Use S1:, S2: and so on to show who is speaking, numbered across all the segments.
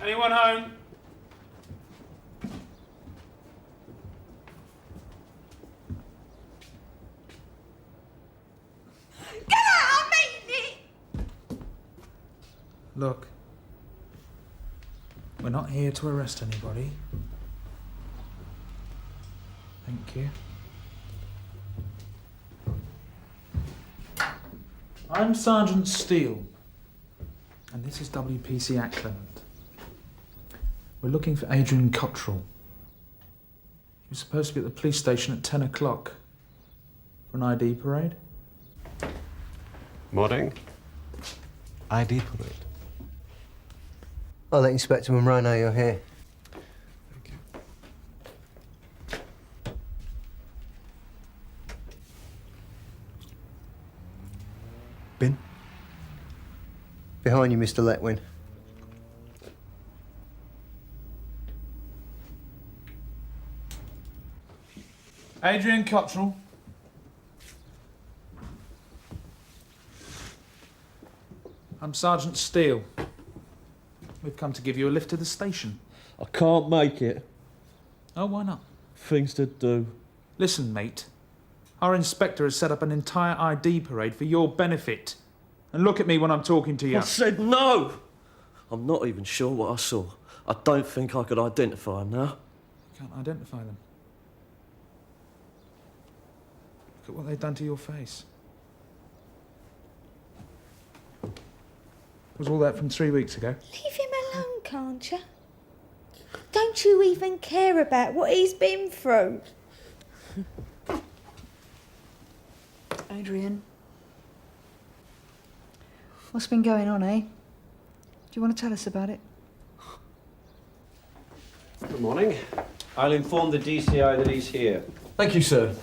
S1: Anyone home?
S2: Get out! I mean it!
S1: Look, we're not here to arrest anybody. Thank you. I'm Sgt Steele, and this is W.P.C. Ackland. We're looking for Adrian Cottrell. He was supposed to be at the police station at 10 o'clock for an ID parade.
S3: Morning. ID parade.
S4: I'll let Inspector Munro know you're here.
S3: Thank you.
S4: Bin? Behind you, Mr. Letwin.
S1: Adrian Cottrell. I'm Sgt Steele. We've come to give you a lift to the station.
S5: I can't make it.
S1: Oh, why not?
S5: Things to do.
S1: Listen, mate. Our inspector has set up an entire ID parade for your benefit. And look at me when I'm talking to you.
S5: I said no! I'm not even sure what I saw. I don't think I could identify them now.
S1: You can't identify them. Look at what they've done to your face. Was all that from 3 weeks ago?
S2: Leave him alone, can't you? Don't you even care about what he's been through?
S6: Adrian. What's been going on, eh? Do you want to tell us about it?
S3: Good morning.
S7: I'll inform the D.C.I. that he's here.
S8: Thank you, sir.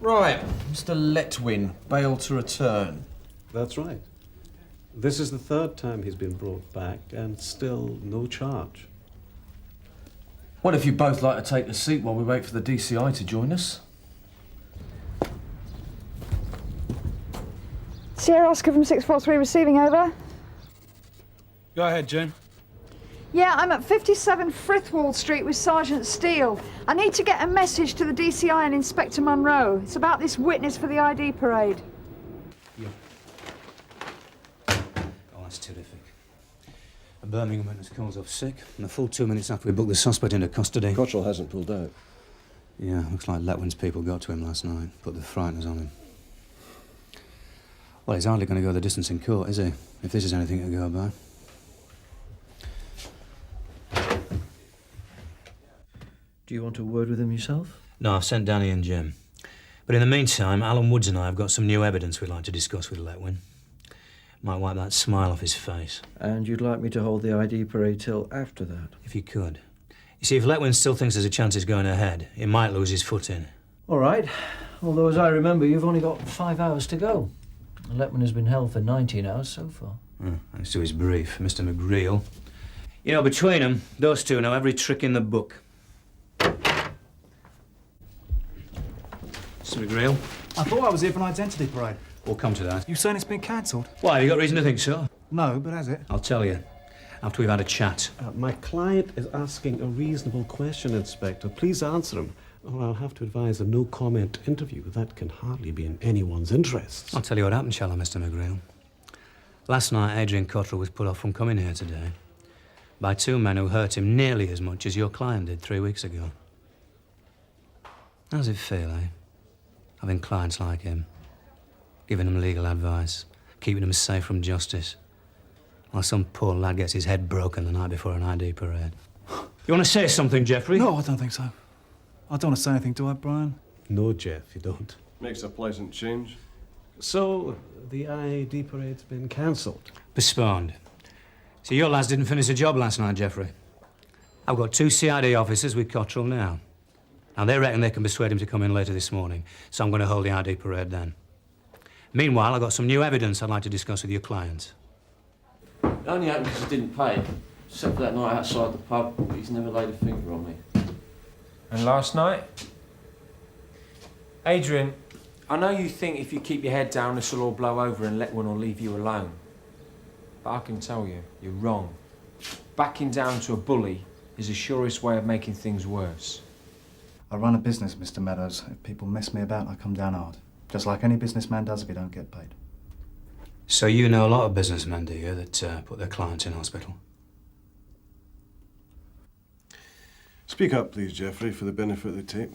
S8: Right, Mr. Letwin, bail to return.
S3: That's right. This is the third time he's been brought back, and still no charge.
S8: What if you both like to take a seat while we wait for the D.C.I. to join us?
S6: Sierra Oscar from 643 receiving, over.
S1: Go ahead, June.
S6: Yeah, I'm at 57 Frithwald Street with Sgt Steele. I need to get a message to the DCI and Inspector Munro. It's about this witness for the ID parade.
S9: Yeah. Oh, that's terrific. A Birmingham witness calls off sick, and a full 2 minutes after we booked the suspect into custody.
S3: Cottrell hasn't pulled out.
S9: Yeah, looks like Letwin's people got to him last night, put the frighteners on him. Well, he's hardly going to go the distance in court, is he? If this is anything to go by.
S5: Do you want a word with him yourself?
S9: No, I've sent Danny and Jim. But in the meantime, Alan Woods and I have got some new evidence we'd like to discuss with Letwin. Might wipe that smile off his face.
S5: And you'd like me to hold the ID parade till after that?
S9: If you could. You see, if Letwin still thinks there's a chance he's going ahead, he might lose his footing.
S5: All right. Although, as I remember, you've only got 5 hours to go. Letwin has been held for 19 hours so far.
S9: Thanks to his brief, Mr. McGreal. You know, between them, those two know every trick in the book. Mr. McGreal?
S10: I thought I was here for an identity parade.
S9: We'll come to that.
S10: You're saying it's been cancelled?
S9: Why, have you got reason to think so?
S10: No, but has it?
S9: I'll tell you, after we've had a chat.
S3: My client is asking a reasonable question, Inspector. Please answer him, or I'll have to advise a no-comment interview. That can hardly be in anyone's interests.
S9: I'll tell you what happened, shall I, Mr. McGreal? Last night, Adrian Cottrell was put off from coming here today by two men who hurt him nearly as much as your client did 3 weeks ago. How's it feel, eh? Having clients like him, giving them legal advice, keeping them safe from justice, while some poor lad gets his head broken the night before an ID parade. You want to say something, Geoffrey?
S10: No, I don't think so. I don't want to say anything, do I, Brian?
S3: No, Jeff, you don't.
S7: Makes a pleasant change.
S3: So, the ID parade's been cancelled?
S9: Postponed. See, your lads didn't finish the job last night, Geoffrey. I've got 2 CID officers with Cottrell now. Now, they reckon they can persuade him to come in later this morning, so I'm going to hold the ID parade then. Meanwhile, I've got some new evidence I'd like to discuss with your client.
S5: It only happened because he didn't pay. Except for that night outside the pub, he's never laid a finger on me.
S7: And last night? Adrian, I know you think if you keep your head down, this will all blow over and Letwin will leave you alone. But I can tell you, you're wrong. backing down to a bully is the surest way of making things worse.
S10: I run a business, Mr. Meadows. If people mess me about, I come down hard. Just like any businessman does if he don't get paid.
S9: So you know a lot of businessmen, do you, that put their clients in hospital?
S11: Speak up, please, Geoffrey, for the benefit of the tape.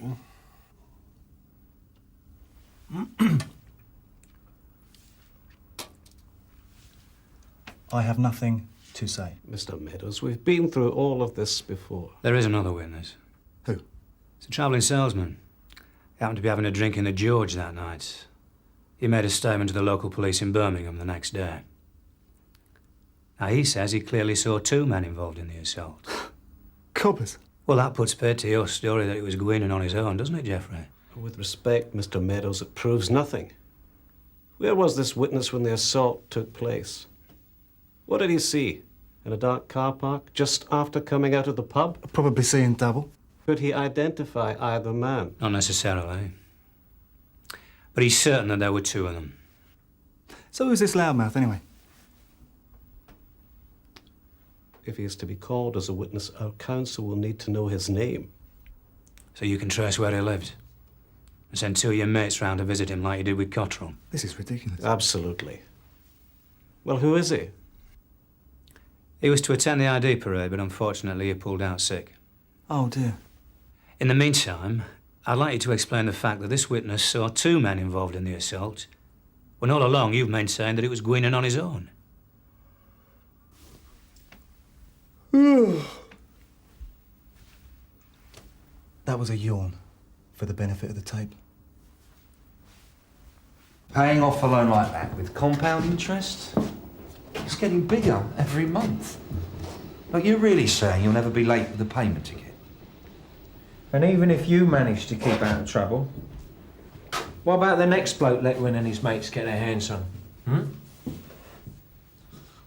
S10: I have nothing to say.
S3: Mr. Meadows, we've been through all of this before.
S9: There is another witness.
S10: Who?
S9: It's a travelling salesman. He happened to be having a drink in the George that night. He made a statement to the local police in Birmingham the next day. Now, he says he clearly saw two men involved in the assault.
S10: Coppers.
S9: Well, that puts paid to your story that it was Goodwin on his own, doesn't it, Geoffrey?
S3: With respect, Mr. Meadows, it proves nothing. Where was this witness when the assault took place? What did he see? In a dark car park, just after coming out of the pub?
S10: Probably seeing double.
S3: Could he identify either man?
S9: Not necessarily. But he's certain that there were two of them.
S10: So who's this loudmouth, anyway?
S3: If he is to be called as a witness, our counsel will need to know his name.
S9: So you can trace where he lived? And send two of your mates round to visit him like you did with Cottrell?
S10: This is ridiculous.
S3: Absolutely. Well, who is he?
S9: He was to attend the ID parade, but unfortunately he pulled out sick.
S10: Oh, dear.
S9: In the meantime, I'd like you to explain the fact that this witness saw two men involved in the assault, when all along you've maintained that it was Goodwin on his own.
S10: That was a yawn, for the benefit of the tape.
S12: Paying off a loan like that with compound interest? It's getting bigger every month. Like, you're really saying you'll never be late with the payment ticket?
S7: And even if you manage to keep out of trouble, what about the next bloke Letwin and his mates get their hands on?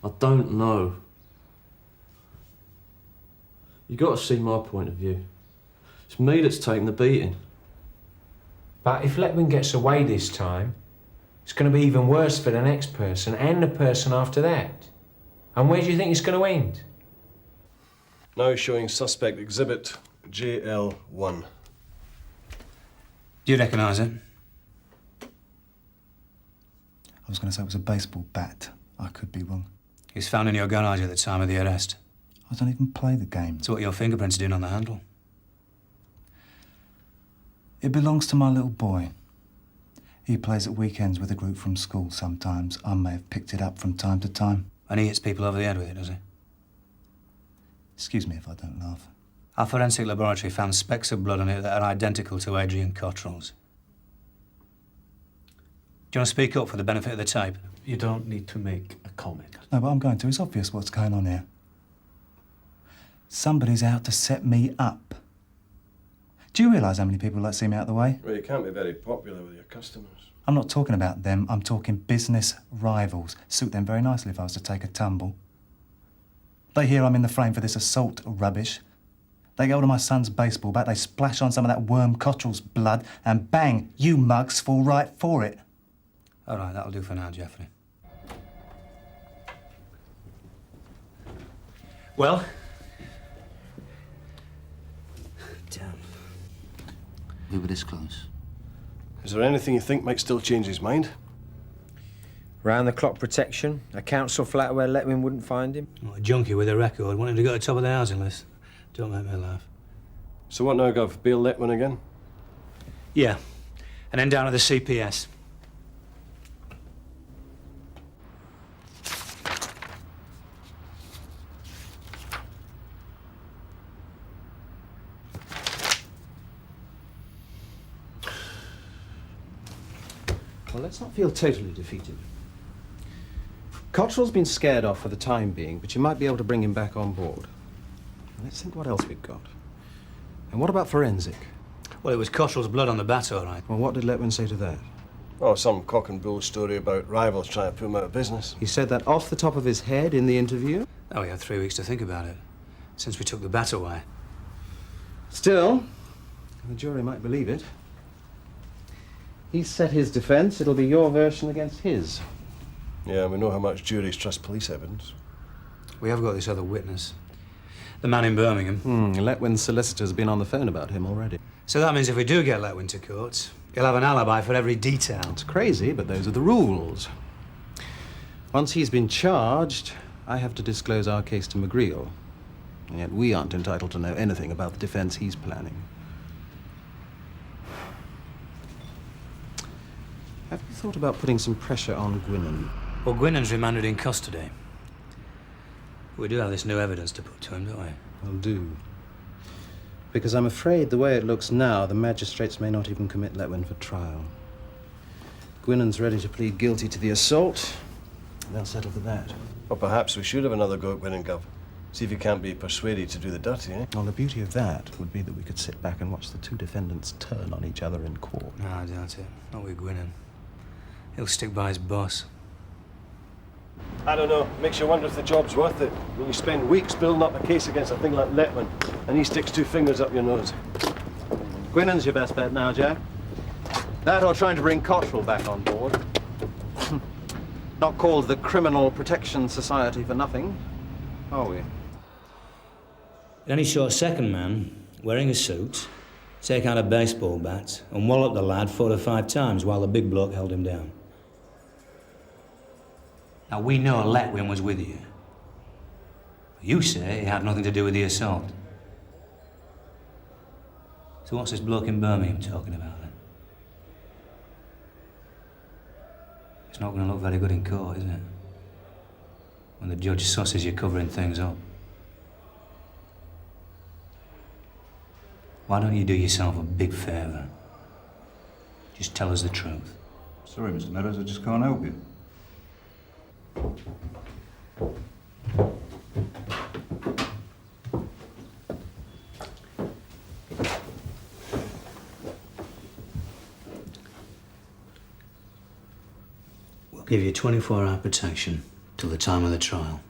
S13: I don't know. You got to see my point of view. It's me that's taking the beating.
S7: But if Letwin gets away this time, it's going to be even worse for the next person and the person after that. And where do you think it's going to end?
S11: Now showing suspect exhibit JL1.
S9: Do you recognise it?
S10: I was going to say it was a baseball bat. I could be wrong.
S9: He was found in your garage at the time of the arrest.
S10: I don't even play the game.
S9: That's what your fingerprints are doing on the handle.
S10: It belongs to my little boy. He plays at weekends with a group from school sometimes. I may have picked it up from time to time.
S9: And he hits people over the head with it, does he?
S10: Excuse me if I don't laugh.
S9: Our forensic laboratory found specks of blood on it that are identical to Adrian Cottrell's. Do you want to speak up for the benefit of the tape?
S3: You don't need to make a comment.
S10: No, but I'm going to. It's obvious what's going on here. Somebody's out to set me up. Do you realise how many people like see me out of the way?
S11: Well, you can't be very popular with your customers.
S10: I'm not talking about them. I'm talking business rivals. Suit them very nicely if I was to take a tumble. They hear I'm in the frame for this assault rubbish. They get hold of my son's baseball bat, they splash on some of that worm Cottrell's blood, and bang, you mugs fall right for it.
S9: All right, that'll do for now, Geoffrey. Well?
S12: Damn. We were this close.
S11: Is there anything you think might still change his mind?
S7: Round-the-clock protection, a council flat where Letwin wouldn't find him.
S9: Well, a junkie with a record, want him to go to the top of the housing list. Don't make me laugh.
S11: So what now, Gov? Bail Letwin again?
S9: Yeah, and then down to the C.P.S.
S8: Well, let's not feel totally defeated. Cottrell's been scared off for the time being, but you might be able to bring him back on board. Let's think what else we've got. And what about forensic?
S9: Well, it was Cottrell's blood on the bat, all right.
S8: Well, what did Letwin say to that?
S11: Oh, some cock and bull story about rivals trying to put him out of business.
S8: He said that off the top of his head in the interview?
S9: Oh, he had 3 weeks to think about it, since we took the bat away.
S8: Still, the jury might believe it. He's set his defence. It'll be your version against his.
S11: Yeah, we know how much juries trust police evidence.
S9: We have got this other witness. The man in Birmingham.
S8: Letwin's solicitor's been on the phone about him already.
S9: So that means if we do get Letwin to court, he'll have an alibi for every detail.
S8: It's crazy, but those are the rules. Once he's been charged, I have to disclose our case to McGreal. And yet we aren't entitled to know anything about the defense he's planning. Have you thought about putting some pressure on Gwynnon?
S9: Well, Gwynnon's remanded in custody. We do have this new evidence to put to him, don't we?
S8: Well, do. Because I'm afraid the way it looks now, the magistrates may not even commit Letwin for trial. Gwynnon's ready to plead guilty to the assault. They'll settle for that.
S11: Or perhaps we should have another go at Gwynnon, Gov. See if he can't be persuaded to do the dirty, eh?
S8: Well, the beauty of that would be that we could sit back and watch the two defendants turn on each other in court.
S9: No, I doubt it. Not with Gwynnon. He'll stick by his boss.
S11: I don't know. Makes you wonder if the job's worth it. When you spend weeks building up a case against a thing like Letwin, and he sticks two fingers up your nose.
S8: Gwynnon's your best bet now, Jack. That or trying to bring Cottrell back on board. Not called the Criminal Protection Society for nothing, are we?
S9: Then he saw a second man, wearing a suit, take out a baseball bat and wallop the lad 4 or 5 times while the big bloke held him down. Now, we know Letwin was with you. You say he had nothing to do with the assault. So what's this bloke in Birmingham talking about, then? It's not going to look very good in court, is it? When the judge susses you covering things up. Why don't you do yourself a big favour? Just tell us the truth.
S12: Sorry, Mr. Meadows, I just can't help you.
S9: We'll give you 24-hour protection till the time of the trial.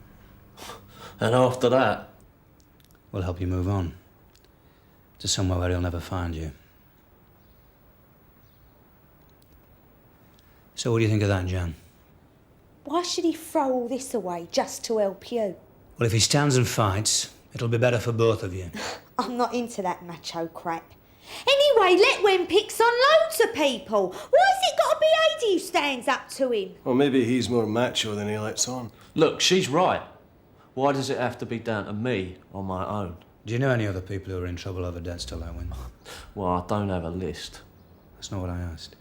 S13: And after that?
S9: We'll help you move on to somewhere where he'll never find you. So what do you think of that, Jan?
S2: Why should he throw all this away just to help you?
S9: Well, if he stands and fights, it'll be better for both of you.
S2: I'm not into that macho crap. Anyway, Letwin picks on loads of people. Why's it got to be Ady who stands up to him?
S11: Well, maybe he's more macho than he lets on.
S13: Look, she's right. Why does it have to be down to me on my own?
S9: Do you know any other people who are in trouble over debts to Letwin?
S13: Well, I don't have a list.
S9: That's not what I asked.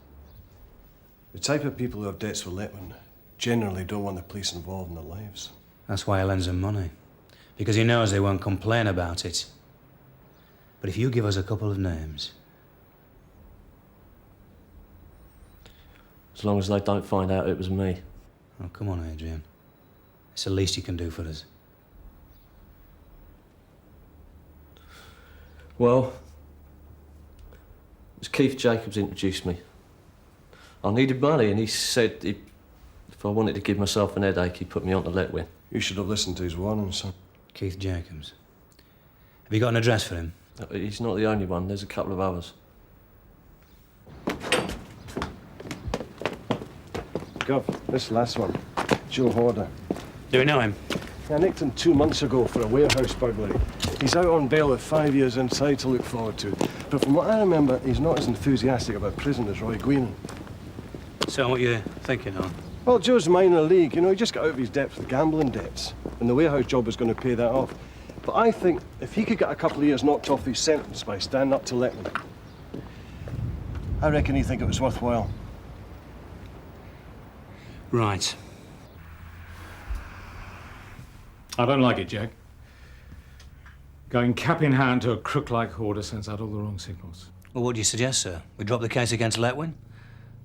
S11: The type of people who have debts with Letwin generally don't want the police involved in their lives.
S9: That's why he lends them money. Because he knows they won't complain about it. But if you give us a couple of names...
S13: As long as they don't find out it was me.
S9: Oh, come on, Adrian. It's the least you can do for us.
S13: Well, it was Keith Jacobs introduced me. I needed money, and he said if I wanted to give myself an headache, he'd put me on to Letwin.
S11: You should have listened to his warning, son.
S9: Keith Jacobs. Have you got an address for him?
S13: He's not the only one. There's a couple of others.
S11: Gov, this last one, Joe Horder.
S9: Do we know him?
S11: I nicked him 2 months ago for a warehouse burglary. He's out on bail with 5 years inside to look forward to. But from what I remember, he's not as enthusiastic about prison as Roy Gwynnon.
S9: So what you thinking on?
S11: Well, Joe's minor league. You know, he just got out of his depth with gambling debts. And the warehouse job was going to pay that off. But I think if he could get a couple of years knocked off his sentence by standing up to Letwin, I reckon he'd think it was worthwhile.
S9: Right.
S1: I don't like it, Jack. Going cap in hand to a crook like Horder sends out all the wrong signals.
S9: Well, what do you suggest, sir? We drop the case against Letwin?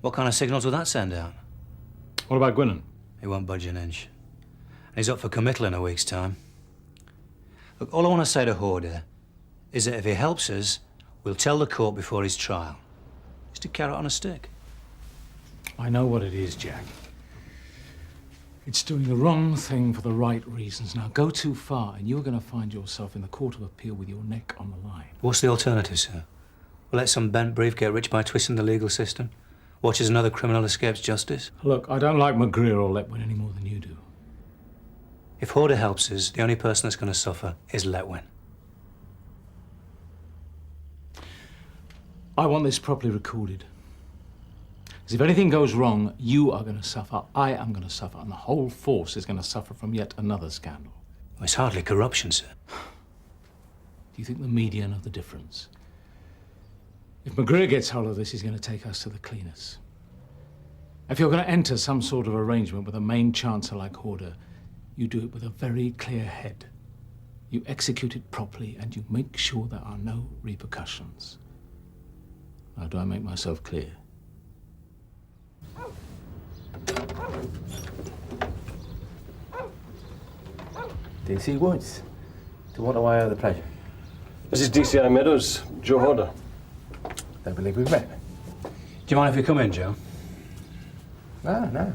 S9: What kind of signals would that send out?
S1: What about Gwynnon?
S9: He won't budge an inch. And he's up for committal in a week's time. Look, all I want to say to Horder is that if he helps us, we'll tell the court before his trial. Just a carrot on a stick.
S1: I know what it is, Jack. It's doing the wrong thing for the right reasons. Now, go too far, and you're going to find yourself in the Court of Appeal with your neck on the line.
S9: What's the alternative, sir? We'll let some bent brief get rich by twisting the legal system? Watch as another criminal escapes justice?
S1: Look, I don't like McGreal or Letwin any more than you do.
S9: If Horder helps us, the only person that's going to suffer is Letwin.
S1: I want this properly recorded. Because if anything goes wrong, you are going to suffer, I am going to suffer, and the whole force is going to suffer from yet another scandal.
S9: Well, it's hardly corruption, sir.
S1: Do you think the media know the difference? If McGreer gets hold of this, he's going to take us to the cleaners. If you're going to enter some sort of arrangement with a main chancellor like Horder, you do it with a very clear head. You execute it properly and you make sure there are no repercussions. Now, do I make myself clear?
S14: D.C. Woods. To what do I owe the pleasure?
S11: This is D.C.I. Meadows, Joe Horder.
S14: Don't believe we've met.
S9: Do you mind if we come in, Joe?
S14: No.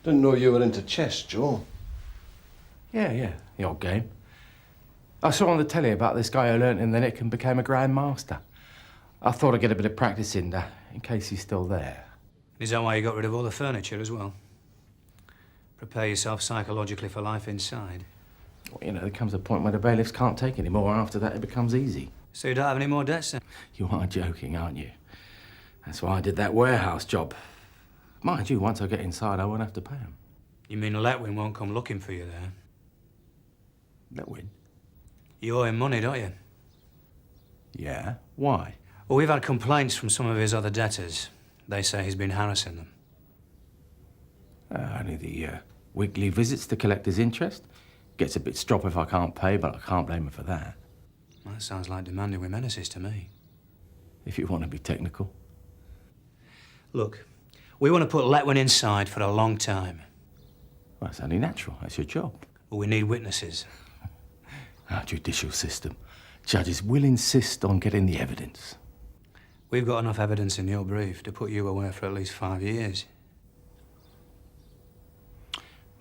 S11: Didn't know you were into chess, Joe.
S14: Yeah, the odd game. I saw on the telly about this guy who learnt in the nick and became a Grand Master. I thought I'd get a bit of practice in case he's still there.
S9: Is that why you got rid of all the furniture as well? Prepare yourself psychologically for life inside.
S14: Well, you know, there comes a point where the bailiffs can't take any more. After that, it becomes easy.
S9: So you don't have any more debts, then?
S14: You are joking, aren't you? That's why I did that warehouse job. Mind you, once I get inside, I won't have to pay them.
S9: You mean Letwin won't come looking for you there?
S14: Letwin?
S9: You owe him money, don't you?
S14: Yeah? Why?
S9: Well, we've had complaints from some of his other debtors. They say he's been harassing them.
S14: Only the weekly visits to collect his interest. Gets a bit strop if I can't pay, but I can't blame him for that.
S9: Well, that sounds like demanding with menaces to me.
S14: If you want to be technical.
S9: Look, we want to put Letwin inside for a long time.
S14: Well, that's only natural. That's your job.
S9: But we need witnesses.
S14: Our judicial system. Judges will insist on getting the evidence.
S9: We've got enough evidence in your brief to put you away for at least 5 years.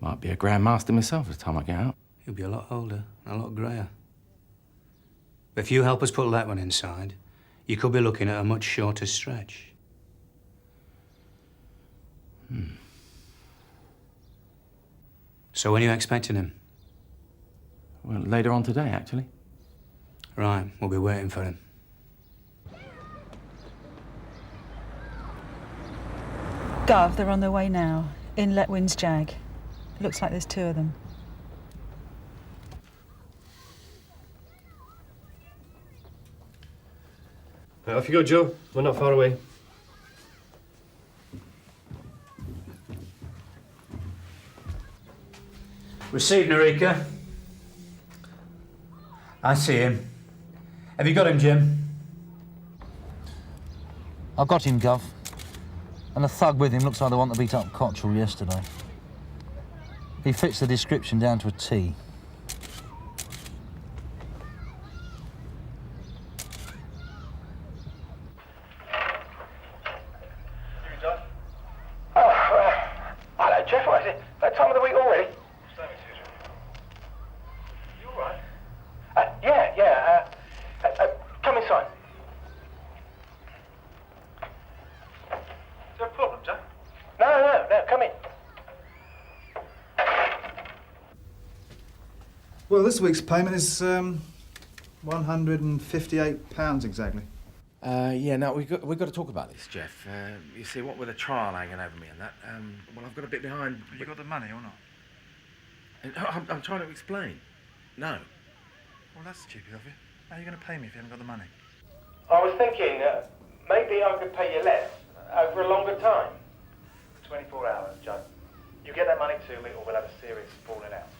S14: Might be a Grand Master myself by the time I get out.
S9: You'll be a lot older, a lot greyer. But if you help us put Letwin inside, you could be looking at a much shorter stretch. So when are you expecting him?
S14: Well, later on today, actually.
S9: Right, we'll be waiting for him.
S15: Gov, they're on their way now. In Letwin's Jag. Looks like there's 2 of them.
S11: Right, off you go, Joe. We're not far away.
S9: Received, Narika. I see him. Have you got him, Jim?
S5: I've got him, Gov. And the thug with him looks like the one that beat up Cottrell yesterday. He fits the description down to a T.
S16: Hello, Jeff. What is it? That time of the week already? You all right? Yeah. Come inside. Is there a problem, Jack? No. Come in.
S10: Well, this week's payment is £158 exactly.
S14: No, we've got to talk about this, Jeff. You see, what with the trial hanging over me and that, well, I've got a bit behind.
S10: Have you got the money or not?
S14: I'm trying to explain. No.
S10: Well, that's stupid of you. How are you going to pay me if you haven't got the money?
S16: I was thinking maybe I could pay you less over a longer time. 24 hours, Joe. You get that money to me or we'll have a serious falling out.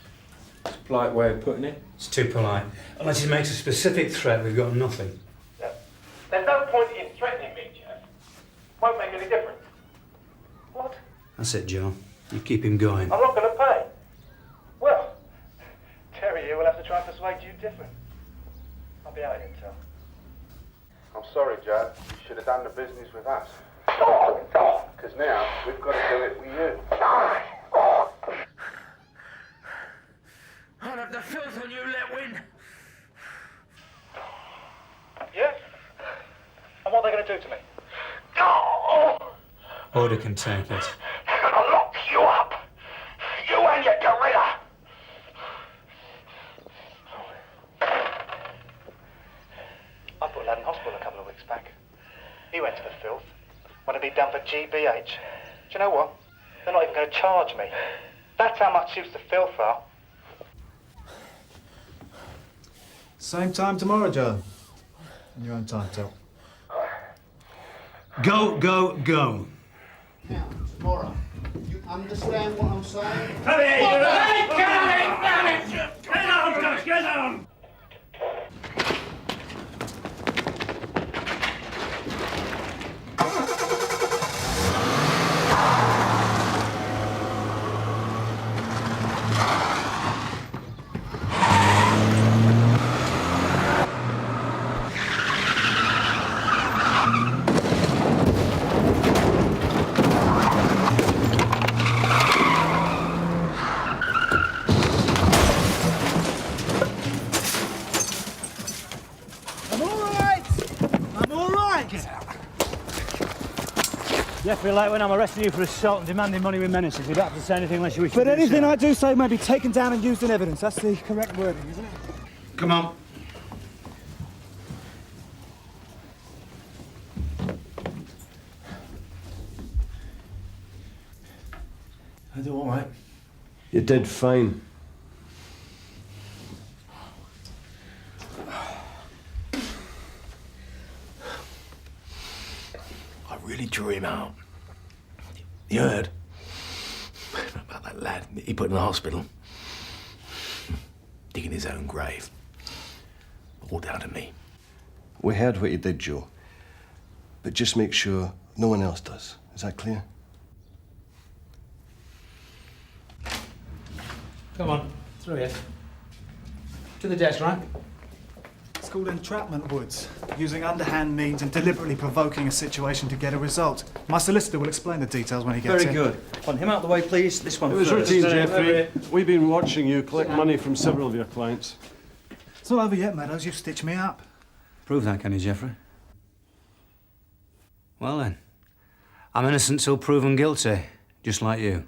S7: It's a polite way of putting it. It's too polite. Unless he makes a specific threat, we've got nothing.
S16: There's no point in threatening me, Jeff. Won't make any difference. What?
S9: That's it, Joe. You keep him going.
S16: I'm not going to pay. Well, Terry here will have to try and persuade you different. I'll be out here, Tel.
S17: I'm sorry, Judd. You should have done the business with us. Because now we've got to do it with you.
S16: I'll have the filth on you, Letwin. Yeah? And what are they going to do to me?
S9: Order can take it.
S16: I'm gonna lock you up. You and your gorilla. I put a lad in hospital a couple of weeks back. He went to the filth. Wanted to be done for GBH. Do you know what? They're not even going to charge me. That's how much use the filth are.
S10: Same time tomorrow, Joe. On your own time, Tel.
S9: Go, go, go.
S18: Now, tomorrow, you understand what I'm saying?
S16: Come here, you! Get on, Josh, get on!
S19: Jeffrey Lightwin, I'm arresting you for assault and demanding money with menaces. You don't have to say anything unless you wish
S10: But
S19: to do
S10: anything
S19: so.
S10: I do say may be taken down and used in evidence. That's the correct wording, isn't it?
S9: Come on.
S11: I do all right. You did fine.
S20: I really drew him out. You heard about that lad he put in the hospital? Digging his own grave. All down to me.
S11: We heard what you did, Joe. But just make sure no one else does. Is that clear?
S1: Come on, through here. To the desk, right?
S10: It's called entrapment, Woods. Using underhand means and deliberately provoking a situation to get a result. My solicitor will explain the details when he gets in.
S12: Very good. On him out of the way, please. This one
S11: It was
S12: first.
S11: routine, Jeffrey. We've been watching you collect money from several of your clients.
S10: It's not over yet, Meadows. You've stitched me up.
S9: Prove that, can you, Jeffrey? Well then, I'm innocent till proven guilty, just like you.